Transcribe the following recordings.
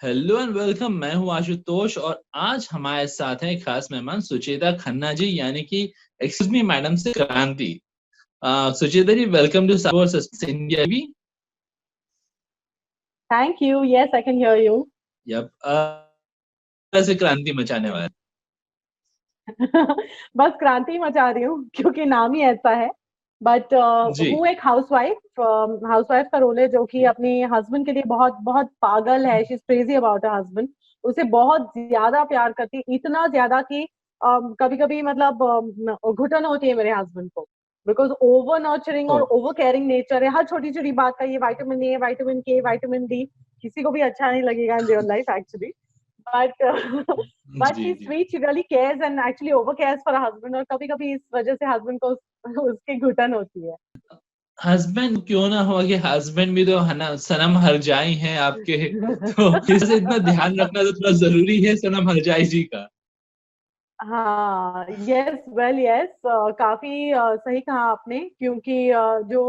Hello and welcome. मैं हूं आशुतोष और आज हमारे साथ हैं खास मेहमान सुचेता खन्ना जी, यानी कि एक्सक्यूज मी मैडम से क्रांति। Sucheta ji, welcome to India भी। Thank you. Yes, I can hear you. Yup. से क्रांति मचाने वाला। बस क्रांति मचा रही हूँ क्योंकि नाम ही ऐसा है। बट जी। हूँ एक हाउसवाइफ। हाउसवाइफ का रोल है जो कि अपने हस्बैंड के लिए बहुत बहुत पागल है। She is crazy about her husband. उसे बहुत ज्यादा प्यार करती है, इतना ज्यादा कि कभी कभी मतलब घुटन होती है मेरे हस्बैंड को। बिकॉज ओवर नर्चरिंग ओ। और ओवर केयरिंग नेचर है, हर छोटी छोटी बात का। ये vitamin A, vitamin K, vitamin D किसी को भी अच्छा नहीं लगेगा in real life actually. But but जी शी जी। Sweet, she really cares and actually over cares for husband. और कभी कभी इस वजह से हस्बैंड को उसकी घुटन होती है। हस्बैंड क्यों ना हो कि हस्बैंड भी तो है ना, सनम हरजाई हैं आपके। तो इससे इतना ध्यान रखना तो थोड़ा जरूरी है सनम हरजाई जी का। हाँ, यस, वेल यस, काफी सही कहा आपने। क्योंकि जो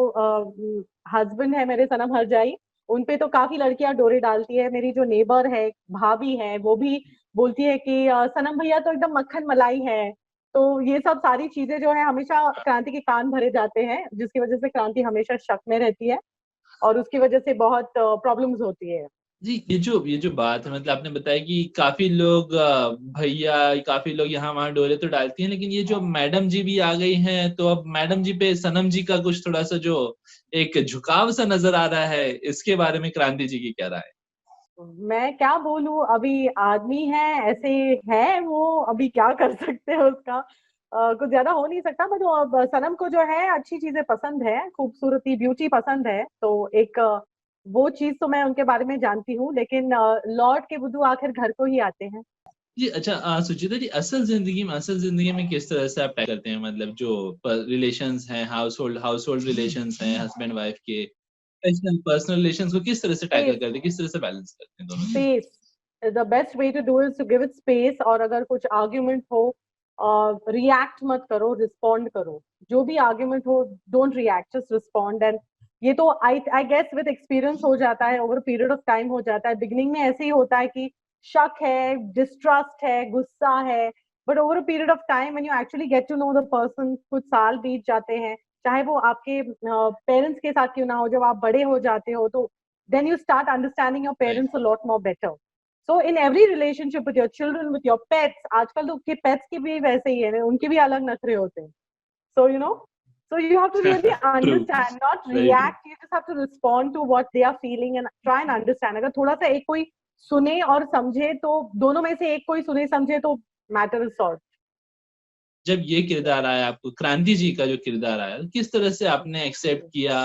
हस्बैंड है मेरे सनम हरजाई, उन पे तो काफी लड़कियां डोरे डालती है। मेरी जो नेबर है, भाभी है, वो भी बोलती है कि सनम भैया तो एकदम मक्खन मलाई है। तो ये सब सारी चीजें जो है हमेशा क्रांति के कान भरे जाते हैं, जिसकी वजह से क्रांति हमेशा शक में रहती है और उसकी वजह से बहुत प्रॉब्लम्स होती है। जी, ये जो बात है, मतलब आपने बताया कि काफी लोग भैया, काफी लोग यहाँ वहां डोले तो डालती हैं, लेकिन ये जो मैडम जी भी आ गई हैं, तो अब मैडम जी पे सनम जी का कुछ थोड़ा सा जो एक झुकाव सा नजर आ रहा है, इसके बारे में क्रांति जी की क्या राय है? मैं क्या बोलूं, अभी आदमी है, ऐसे है वो। अभी क्या कर सकते हैं उसका। कुछ ज्यादा हो नहीं सकता। बट सनम को जो है अच्छी चीजें पसंद है, खूबसूरती, ब्यूटी पसंद है। तो एक वो चीज तो मैं उनके बारे में जानती हूँ। लेकिन लौट के बुद्धू आखिर घर को ही आते हैं। जी अच्छा। सुचिता जी, असल जिंदगी में किस तरह से आप टैकल करते हैं, मतलब जो रिलेशंस हैं, हाउस होल्ड रिलेशंस हैं, हस्बैंड वाइफ के पर्सनल रिलेशंस को किस तरह से टैकल स्पेस, करते हैं, किस तरह से बैलेंस करते हैं दोनों को? Space the best way to do is to give it space. और अगर कुछ आर्ग्यूमेंट हो, रिएक्ट मत करो, रिस्पॉन्ड करो। जो भी आर्ग्यूमेंट हो, don't react, just respond. And ये तो आई गेस विद एक्सपीरियंस हो जाता है, ओवर पीरियड ऑफ टाइम हो जाता है। बिगिनिंग में ऐसे ही होता है कि शक है, डिस्ट्रस्ट है, गुस्सा है। But over a period of time when you actually get to know the person, कुछ साल बीत जाते हैं, चाहे वो आपके पेरेंट्स के साथ क्यों ना हो, जब आप बड़े हो जाते हो तो then you start understanding your right. parents a lot more better. So in every relationship with your children, with your pets, आजकल तो के pets के भी वैसे ही है, उनके भी अलग नखरे होते हैं। So you know, so you have to really true. understand, not very true. react. You just have to respond to what they are feeling and try and understand. अगर थोड़ा सा एक कोई सुने और समझे, तो दोनों में से एक कोई सुने समझे तो matter is solved. जब ये किरदार आया, आपको क्रांति जी का जो किरदार आया, किस तरह से आपने एक्सेप्ट किया?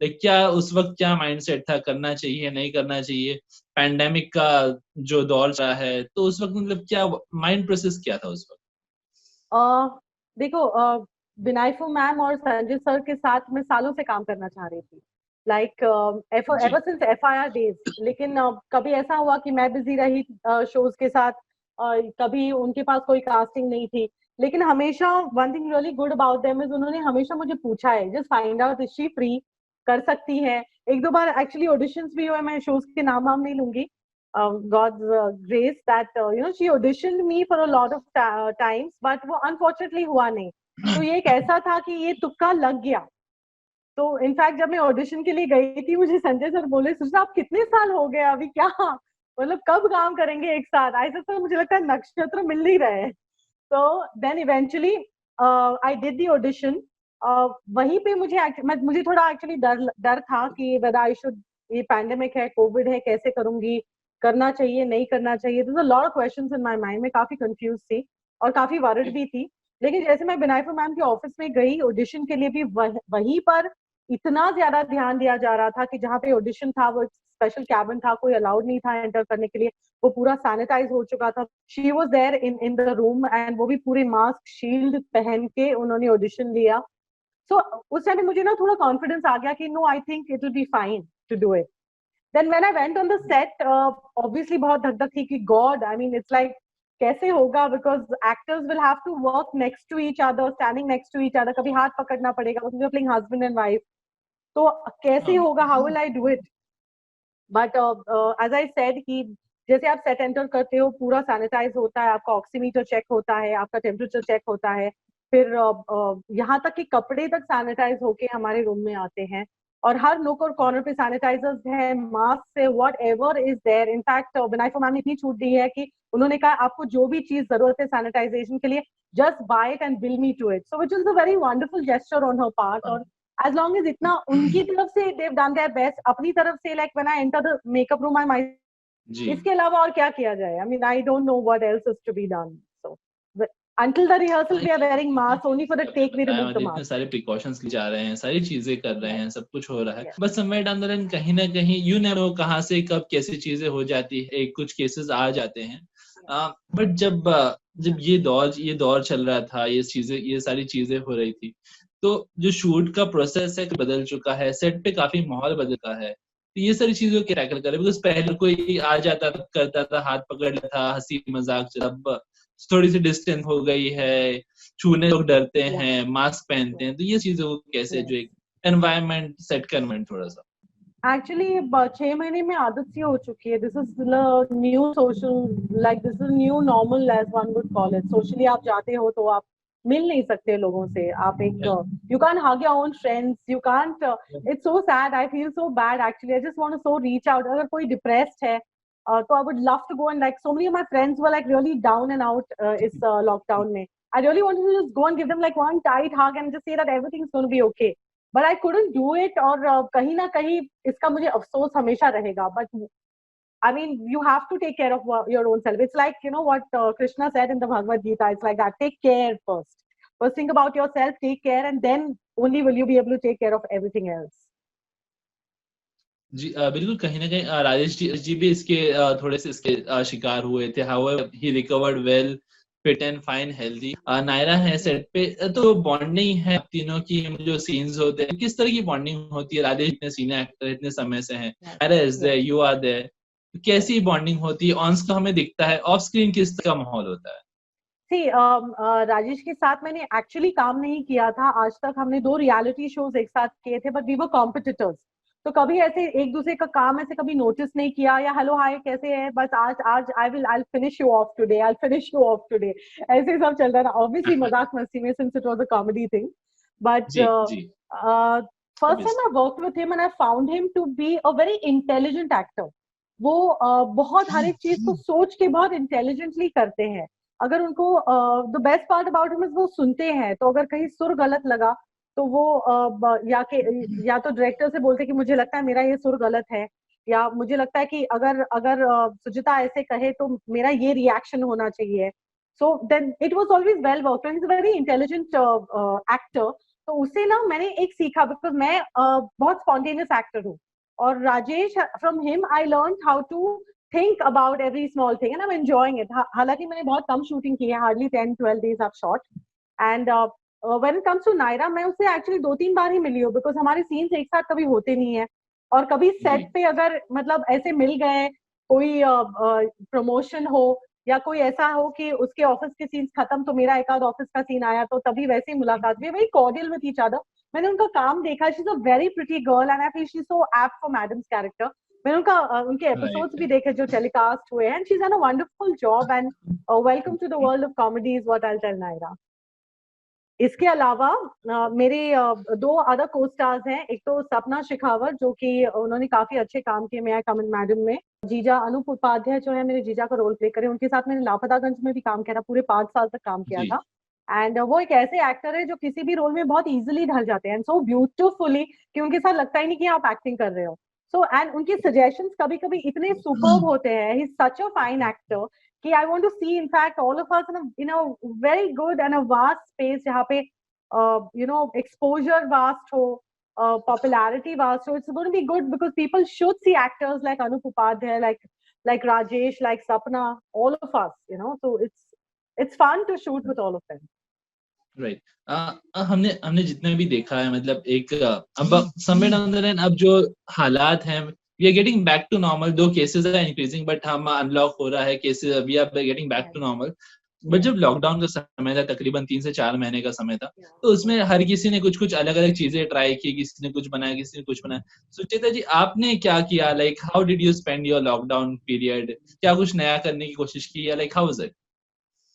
लाइक क्या उस वक्त क्या माइंडसेट था, करना चाहिए नहीं करना चाहिए? पैंडेमिक का जो दौर रहा है, तो उस वक्त मतलब क्या माइंड प्रोसेस क्या था उस वक्त? देखो, बिनायफू मैम और संजय सर के साथ मैं सालों से काम करना चाह रही थी। लाइक जी। Ever since FIR days. लेकिन कभी ऐसा हुआ कि मैं बिजी रही शोज के साथ। कभी उनके पास कोई कास्टिंग नहीं थी। लेकिन हमेशा one thing really good about them is, उन्होंने हमेशा मुझे पूछा है, just find out is she free, कर सकती है। एक दो बार एक्चुअली ऑडिशंस भी हुए, मैं शोज के नाम वाम नहीं लूंगी। God's grace that she auditioned me for a lot of times, but वो unfortunately हुआ नहीं। तो ये एक ऐसा था कि ये तुक्का लग गया। तो इनफैक्ट जब मैं ऑडिशन के लिए गई थी, मुझे संजय सर बोले, सुषमा आप कितने साल हो गए अभी, क्या मतलब कब काम करेंगे एक साथ? ऐसा सर मुझे लगता है नक्षत्र मिल नहीं रहे। तो then eventually I did the audition. वहीं पे मुझे थोड़ा एक्चुअली डर डर था कि वेदर आई शुड, ये पैंडेमिक है, कोविड है, कैसे करूंगी, करना चाहिए नहीं करना चाहिए। There are lot of questions in my mind. मैं काफी कंफ्यूज थी और काफी वरिड भी थी। लेकिन जैसे मैं बिनायफा मैम के ऑफिस में गई ऑडिशन के लिए भी, वहीं पर इतना ज्यादा ध्यान दिया जा रहा था कि जहाँ पे ऑडिशन था वो स्पेशल कैबिन था, कोई अलाउड नहीं था एंटर करने के लिए। वो पूरा सैनिटाइज हो चुका था। She was there in the room and वो भी पूरे मास्क शील्ड पहन के उन्होंने ऑडिशन लिया। सो उस टाइम मुझे ना थोड़ा कॉन्फिडेंस आ गया कि no, I think it will be fine to do it. Then when I went on the set, obviously बहुत धक धक थी कि God, I mean it's like कैसे होगा, because actors will have to work next to each other, standing next to each other, कभी हाथ पकड़ना पड़ेगा, प्लेइंग हस्बैंड एंड वाइफ। तो कैसे हाँ। होगा, how will I do it? But as I said कि जैसे आप सेट एंटर करते हो पूरा सैनिटाइज होता है, आपका ऑक्सीमीटर चेक होता है, आपका टेम्परेचर चेक होता है, फिर यहाँ तक कि कपड़े तक सैनिटाइज होके हमारे रूम में आते हैं, और हर नुक और कॉर्नर पे सैनिटाइजर्स है, मास्क है, whatever is there. In fact Vinayak ma'am ने इतनी छूट दी है कि उन्होंने कहा आपको जो भी चीज जरूरत है सैनिटाइजेशन के लिए, just buy it and bill me to it, so which is a very wonderful gesture on her part. और एज लॉन्ग एज इतना उनकी तरफ से देव डन देयर बेस्ट, अपनी तरफ से like when I enter the makeup room I my, इसके अलावा और क्या किया जाए? I mean I don't know what else is to be done. So until the rehearsal we are wearing masks, only for the take we remove the mask. इतने सारे precautions लिए जा रहे हैं, सारी चीजें कर रहे हैं, सब कुछ हो रहा है, बस समय डाउन द लाइन कहीं ना कहीं यू नेवर नो कहाँ से कब कैसी चीजें हो जाती है, कुछ केसेस आ जाते हैं। बट जब ये दौर चल रहा था, ये सारी चीजें हो रही थी, तो जो शूट का प्रोसेस है बदल चुका है, सेट पे काफी माहौल बदल चुका है, तो ये सारी चीजों को टैकल करें। बिकॉज पहले कोई आ जाता था, करता था, हाथ पकड़ लेता था, हंसी मजाक, अब थोड़ी सी डिस्टेंस हो गई है, छूने लोग डरते हैं, मास्क पहनते हैं, तो ये चीजों को कैसे जो एक एनवायरनमेंट सेट करना थोड़ा सा। एक्चुअली 6 महीने में आदत सी हो चुकी है। This is new social, like this is new normal as one would call it. Socially आप जाते हो तो आप मिल नहीं सकते लोगों से, आप एक you can hug your own friends, you can't, it's so sad, I feel so bad actually, I just want to so reach out. अगर कोई डिप्रेस्ड है तो I would love to go and like so many of my friends were like really down and out इस lockdown में, I really wanted to just go and give them like one tight hug and just say that everything is gonna be okay, but I couldn't do it. और कहीं ना कहीं इसका मुझे अफसोस हमेशा रहेगा। But I mean, you have to take care of your own self. It's like, you know what Krishna said in the Bhagavad Gita. It's like that. Take care first. First think about yourself, take care, and then only will you be able to take care of everything else. जी बिल्कुल, कहीं ना कहीं राजेश जी भी इसके थोड़े से इसके शिकार हुए थे। However, he recovered well, fit and fine, healthy. Naira है सेट पे, तो बॉन्डिंग है तीनों की, जो सीन्स होते हैं किस तरह की बॉन्डिंग होती है? राजेश इतने सीनियर एक्टर इतने समय से हैं, Naira is there, you are there, कैसी बॉन्डिंग होती है? ऑन स्क्रीन हमें दिखता है, ऑफ स्क्रीन किस तरह का माहौल होता है? राजेश के साथ मैंने एक्चुअली काम नहीं किया था आज तक। हमने 2 रियलिटी शोज एक साथ किए थे, बट वी वर कॉम्पिटिटर्स, तो कभी ऐसे एक दूसरे का काम ऐसे कभी नोटिस नहीं किया, या हेलो हाय कैसे है, बस आज I finish you off today, I finish you off today, ऐसे सब चल रहा था। ऑब्वियसली मजाक मस्ती में, since it was a comedy thing, but first time I worked with him and I found him to be a very intelligent actor. वो बहुत हर एक चीज को सोच के बहुत इंटेलिजेंटली करते हैं। अगर उनको the best part about him is वो सुनते हैं, तो अगर कहीं सुर गलत लगा तो वो या तो डायरेक्टर से बोलते कि मुझे लगता है मेरा ये सुर गलत है, या मुझे लगता है कि अगर सुजिता ऐसे कहे तो मेरा ये रिएक्शन होना चाहिए। So then it was always well work, he is a very intelligent actor. तो उससे ना मैंने एक सीखा, बिकॉज मैं बहुत स्पॉन्टेनियस एक्टर हूँ, और Rajesh, from him I learn how to think about every small thing and I'm enjoying it. हालांकि मैंने बहुत कम शूटिंग की है, hardly 10-12 days I've shot, and when it comes to Naira, मैं उससे एक्चुअली 2-3 बार ही मिली हूँ, बिकॉज हमारे सीन्स एक साथ कभी होते नहीं है, और कभी सेट पे अगर मतलब ऐसे मिल गए, कोई प्रमोशन हो या कोई ऐसा हो कि उसके ऑफिस के सीन्स खत्म तो मेरा एक आध ऑफिस का सीन आया, तो तभी वैसे ही मुलाकात हुई, very cordial with each other. मैंने उनका काम देखा, she is a very pretty girl and I feel she is so apt for madam's character. मैंने उनके एपिसोड्स भी देखे जो टेलीकास्ट हुए हैं, and she is done a wonderful job, and welcome to the world of comedy is what I will tell Naira. इसके अलावा मेरे 2 अदर को स्टार्स हैं। एक तो सपना शेखावत, जो कि उन्होंने काफी अच्छे काम किए, मैं कमन मैडम में। जीजा अनूप उपाध्याय जो है मेरे जीजा का रोल प्ले करे, उनके साथ मैंने लापतागंज में भी काम किया था, पूरे 5 साल तक काम किया था। एंड वो एक ऐसे एक्टर है जो किसी भी रोल में बहुत इजीली ढल जाते हैं, एंड सो ब्यूटीफुली कि उनके साथ लगता ही नहीं कि आप एक्टिंग कर रहे हो। सो एंड उनके सजेशंस कभी कभी इतने सुपर्ब होते हैं, he is such a fine actor कि I want to see in fact all of us in a very good and a vast space, जहाँ पे you know, exposure vast ho, popularity vast ho. It's going to be good because people should see actors like Anup Upadhyay, like Rajesh, like Sapna, all of us, you know. So it's fun to shoot with all of them. Right हमने जितना भी देखा है, मतलब एक अब समय down the line अब जो हालात हैं, we are getting back to normal, though cases are increasing but हम अनलॉक हो रहा है, cases we are getting back to normal. But जब लॉकडाउन का समय था, तकरीबन 3 से 4 महीने का समय था, तो उसमें हर किसी ने कुछ कुछ अलग अलग चीजें ट्राई की, किसी ने कुछ बनाया, किसी ने कुछ बनाया। सुचेता जी, आपने क्या किया? Like how did you spend your lockdown period? क्या कुछ नया करने की कोशिश की, या like how was it?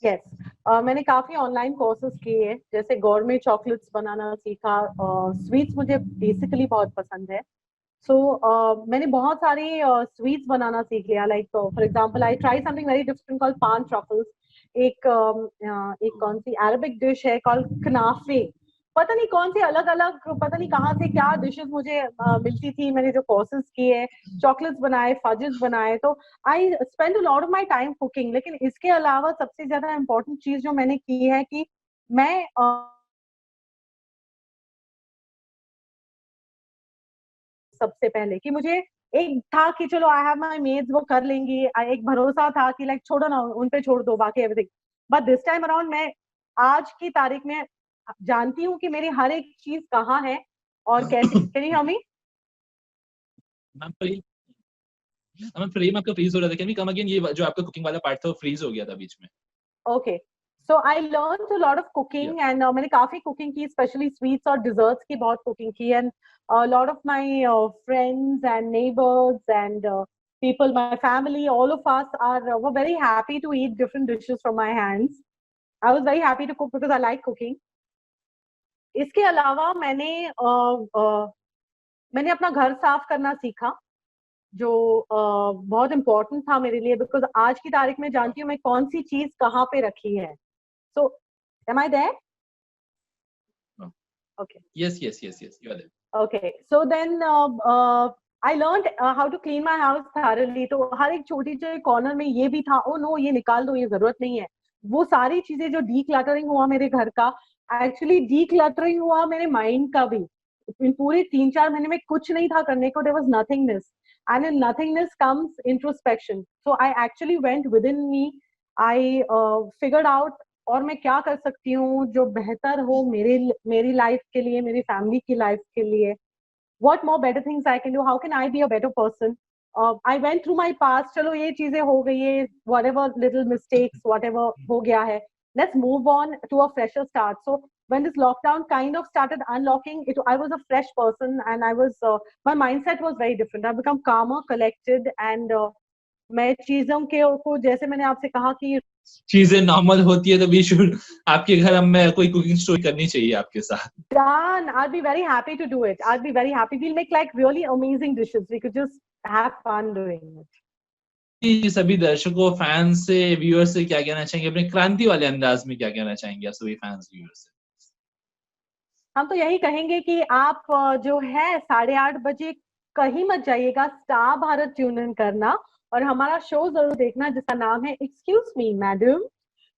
Yes, मैंने काफी ऑनलाइन कोर्सेज किए, जैसे गोरमे चॉकलेट्स बनाना सीखा। स्वीट्स मुझे बेसिकली बहुत पसंद है, सो मैंने बहुत सारी स्वीट्स बनाना सीख लिया। Like for example I try something very different called पान ट्रफल्स। एक कौन सी अरबिक डिश है कॉल्ड कनाफे। पता नहीं कौन सी अलग अलग, पता नहीं कहाँ से क्या डिशेस मुझे मिलती थी। मैंने जो कोर्सेज किए, चॉकलेट्स बनाए, फजेस बनाए, तो I spend a lot of my time cooking. लेकिन इसके अलावा सबसे ज्यादा इम्पोर्टेंट चीज जो मैंने की है कि मैं सबसे पहले कि मुझे एक था कि चलो आई हैव माय मेड्स, वो कर लेंगी। एक भरोसा था कि लाइक छोड़ो ना, उन पे छोड़ दो बाकी everything. But this time around मैं आज की तारीख में जानती हूँ कि मेरी हर एक चीज कहाँ है और कैसे। Can you hear me? Ma'am frame आपका फ्रीज हो रहा था, कैन वी कम अगेन? ये जो आपका कुकिंग वाला पार्ट था वो फ्रीज हो गया था बीच में। Okay, so I learn a lot of या कुकिंग एंड मैंने काफी कुकिंग की, स्पेशली स्वीट्स और डिजर्ट्स की बहुत कुकिंग की। And lot of my friends and neighbours and people, my family, all of us were very happy to eat different dishes from my hands. I was very happy to cook because I like cooking. इसके अलावा मैंने अपना घर साफ करना सीखा, जो बहुत इम्पोर्टेंट था मेरे लिए, बिकॉज आज की तारीख में जानती हूँ मैं कौन सी चीज कहाँ पे रखी है। So am I there? Okay, yes, you are there. okay, so then I learned how to clean my house thoroughly. तो हर एक छोटी सी कॉर्नर में ये भी था, ओ नो ये निकाल दो, ये जरूरत नहीं है। वो सारी चीजें जो डीक्लटरिंग हुआ मेरे घर का, एक्चुअली डीक्लटरिंग हुआ मेरे माइंड का भी। इन पूरे 3-4 महीने में कुछ नहीं था करने को, there was nothingness, and in nothingness comes introspection. So I actually went within me, I figured out और मैं क्या कर सकती हूँ जो बेहतर हो मेरी लाइफ के लिए, मेरी फैमिली की लाइफ के लिए। what more better things I can do, how can I be a better person? I went through my past, चलो ये चीजें हो गई है, whatever little mistakes, whatever हो गया है, let's move on to a fresher start. So when this lockdown kind of started unlocking it, I was a fresh person, and I was my mindset was very different. I've become calmer, collected, and मैं चीजों के को, जैसे मैंने आपसे कहा कि चीजें नॉर्मल होती है तो वी शुड आपके घर में कोई कुकिंग स्टोरी करनी चाहिए आपके साथ। done, I'll be very happy to do it. I'll be very happy. We'll make like really amazing dishes. We could just have fun doing it. सभी दर्शकों, फैंस से, व्यूअर्स से क्या कहना चाहेंगे? अपने क्रांति वाले अंदाज में क्या कहना चाहेंगे आप सभी फैंस व्यूअर्स से? हम तो यही कहेंगे कि आप जो है 8:30 बजे कहीं मत जाइएगा, स्टार भारत ट्यून इन करना और हमारा शो जरूर देखना, जिसका नाम है एक्सक्यूज मी मैडम,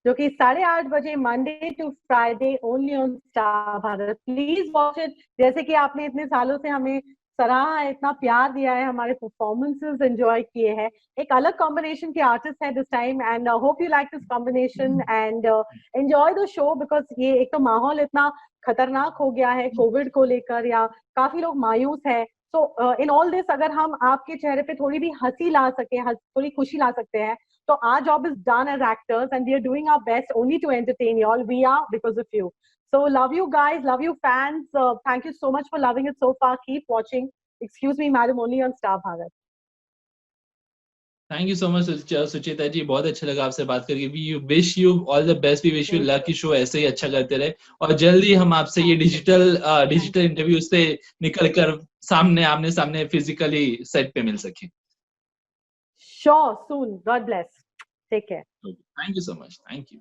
जो कि 8:30 बजे Monday to Friday only on Star Bharat. Please watch it. जैसे कि आपने इतने सालों से हमें सराहा है, इतना प्यार दिया है, हमारे परफॉर्मेंसेस एंजॉय किए हैं। एक अलग कॉम्बिनेशन के आर्टिस्ट है this time, and hope you like this combination and enjoy the show, because ये एक तो माहौल इतना खतरनाक हो गया है कोविड को लेकर, या काफी लोग मायूस है। सो इन ऑल दिस, अगर हम आपके चेहरे पे थोड़ी भी हंसी ला सके, थोड़ी खुशी ला सकते हैं, so our job is done as actors, and we are doing our best only to entertain you all. We are because of you. So love you guys, love you fans. Thank you so much for loving it so far. Keep watching. Excuse me, madam, only on Star Bharat. Thank you so much Sucheta ji, बहुत अच्छा लगा आपसे बात करके। We wish you all the best, we wish you luck की show ऐसे ही अच्छा करते रहे, और जल्दी हम आपसे ये डिजिटल इंटरव्यू से निकल कर आमने सामने फिजिकली सेट पे मिल सके। Sure, soon. God bless. Take care. Thank you so much. Thank you.